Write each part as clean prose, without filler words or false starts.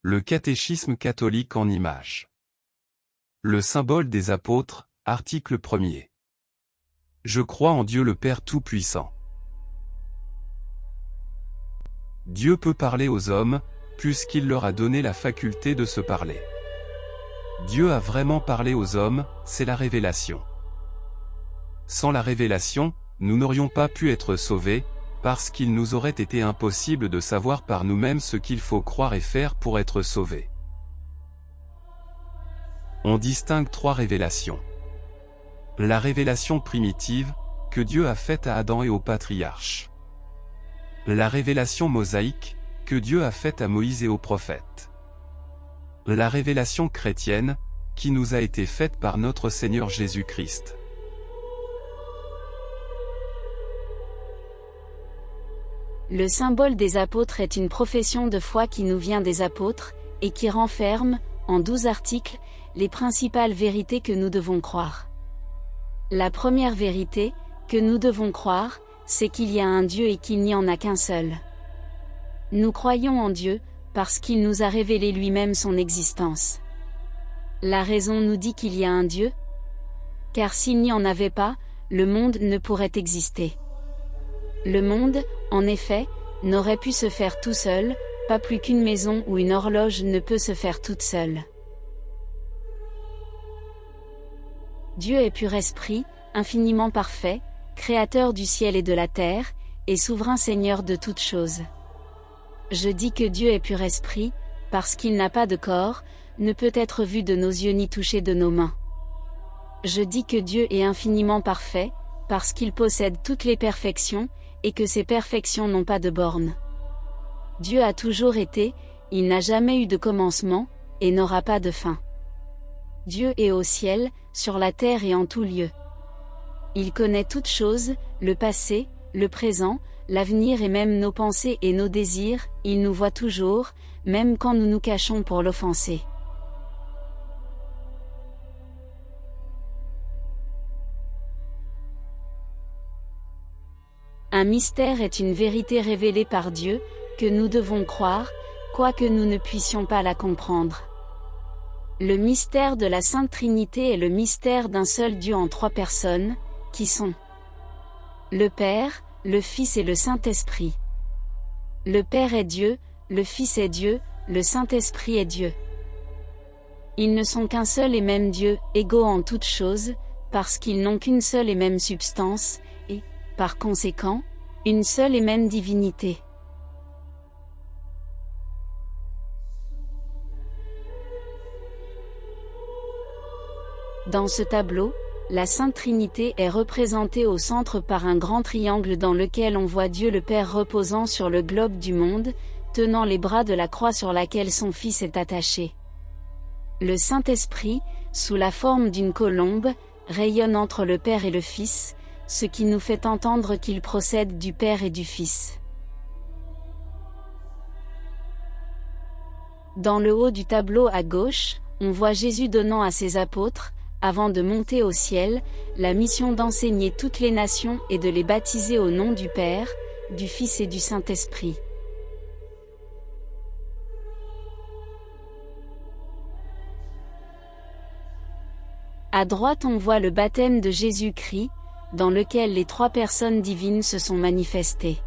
Le catéchisme catholique en images. Le symbole des apôtres, article 1er. Je crois en Dieu le Père Tout-Puissant. Dieu peut parler aux hommes, puisqu'il leur a donné la faculté de se parler. Dieu a vraiment parlé aux hommes, c'est la révélation. Sans la révélation, nous n'aurions pas pu être sauvés, parce qu'il nous aurait été impossible de savoir par nous-mêmes ce qu'il faut croire et faire pour être sauvés. On distingue trois révélations. La révélation primitive, que Dieu a faite à Adam et aux patriarches. La révélation mosaïque, que Dieu a faite à Moïse et aux prophètes. La révélation chrétienne, qui nous a été faite par notre Seigneur Jésus-Christ. Le symbole des apôtres est une profession de foi qui nous vient des apôtres, et qui renferme, en 12 articles, les principales vérités que nous devons croire. La première vérité, que nous devons croire, c'est qu'il y a un Dieu et qu'il n'y en a qu'un seul. Nous croyons en Dieu, parce qu'il nous a révélé lui-même son existence. La raison nous dit qu'il y a un Dieu, car s'il n'y en avait pas, le monde ne pourrait exister. Le monde, en effet, n'aurait pu se faire tout seul, pas plus qu'une maison ou une horloge ne peut se faire toute seule. Dieu est pur esprit, infiniment parfait, créateur du ciel et de la terre, et souverain Seigneur de toutes choses. Je dis que Dieu est pur esprit, parce qu'il n'a pas de corps, ne peut être vu de nos yeux ni touché de nos mains. Je dis que Dieu est infiniment parfait, parce qu'il possède toutes les perfections, et que ces perfections n'ont pas de bornes. Dieu a toujours été, il n'a jamais eu de commencement, et n'aura pas de fin. Dieu est au ciel, sur la terre et en tout lieu. Il connaît toutes choses, le passé, le présent, l'avenir et même nos pensées et nos désirs, il nous voit toujours, même quand nous nous cachons pour l'offenser. Un mystère est une vérité révélée par Dieu, que nous devons croire, quoique nous ne puissions pas la comprendre. Le mystère de la Sainte Trinité est le mystère d'un seul Dieu en trois personnes, qui sont le Père, le Fils et le Saint-Esprit. Le Père est Dieu, le Fils est Dieu, le Saint-Esprit est Dieu. Ils ne sont qu'un seul et même Dieu, égaux en toutes choses, parce qu'ils n'ont qu'une seule et même substance, et, par conséquent, une seule et même divinité. Dans ce tableau, la Sainte Trinité est représentée au centre par un grand triangle dans lequel on voit Dieu le Père reposant sur le globe du monde, tenant les bras de la croix sur laquelle son Fils est attaché. Le Saint-Esprit, sous la forme d'une colombe, rayonne entre le Père et le Fils, ce qui nous fait entendre qu'il procède du Père et du Fils. Dans le haut du tableau à gauche, on voit Jésus donnant à ses apôtres, avant de monter au ciel, la mission d'enseigner toutes les nations et de les baptiser au nom du Père, du Fils et du Saint-Esprit. À droite on voit le baptême de Jésus-Christ, dans lequel les trois personnes divines se sont manifestées.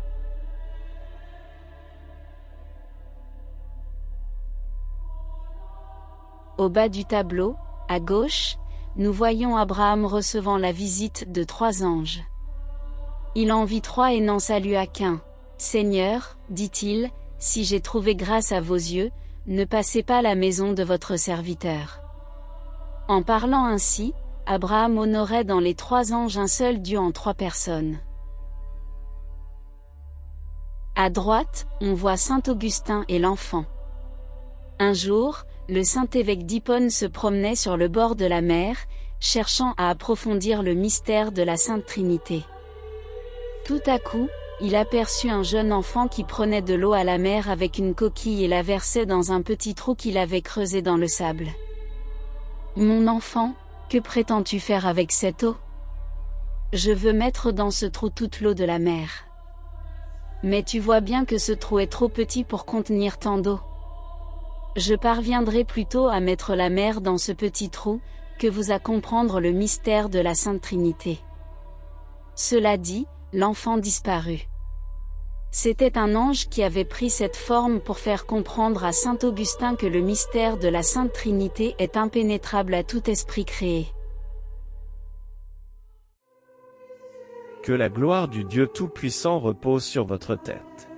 Au bas du tableau, à gauche, nous voyons Abraham recevant la visite de trois anges. Il en vit trois et n'en salua qu'un. « Seigneur, dit-il, si j'ai trouvé grâce à vos yeux, ne passez pas la maison de votre serviteur. » En parlant ainsi, Abraham honorait dans les trois anges un seul Dieu en trois personnes. À droite, on voit saint Augustin et l'enfant. Un jour, le saint évêque d'Hippone se promenait sur le bord de la mer, cherchant à approfondir le mystère de la Sainte Trinité. Tout à coup, il aperçut un jeune enfant qui prenait de l'eau à la mer avec une coquille et la versait dans un petit trou qu'il avait creusé dans le sable. « Mon enfant, que prétends-tu faire avec cette eau ? » ?»« Je veux mettre dans ce trou toute l'eau de la mer. »« Mais tu vois bien que ce trou est trop petit pour contenir tant d'eau. » Je parviendrai plutôt à mettre la mer dans ce petit trou, que vous à comprendre le mystère de la Sainte Trinité. Cela dit, l'enfant disparut. C'était un ange qui avait pris cette forme pour faire comprendre à saint Augustin que le mystère de la Sainte Trinité est impénétrable à tout esprit créé. Que la gloire du Dieu Tout-Puissant repose sur votre tête.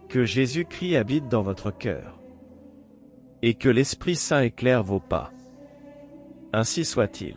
Que Jésus-Christ habite dans votre cœur. Et que l'Esprit Saint éclaire vos pas. Ainsi soit-il.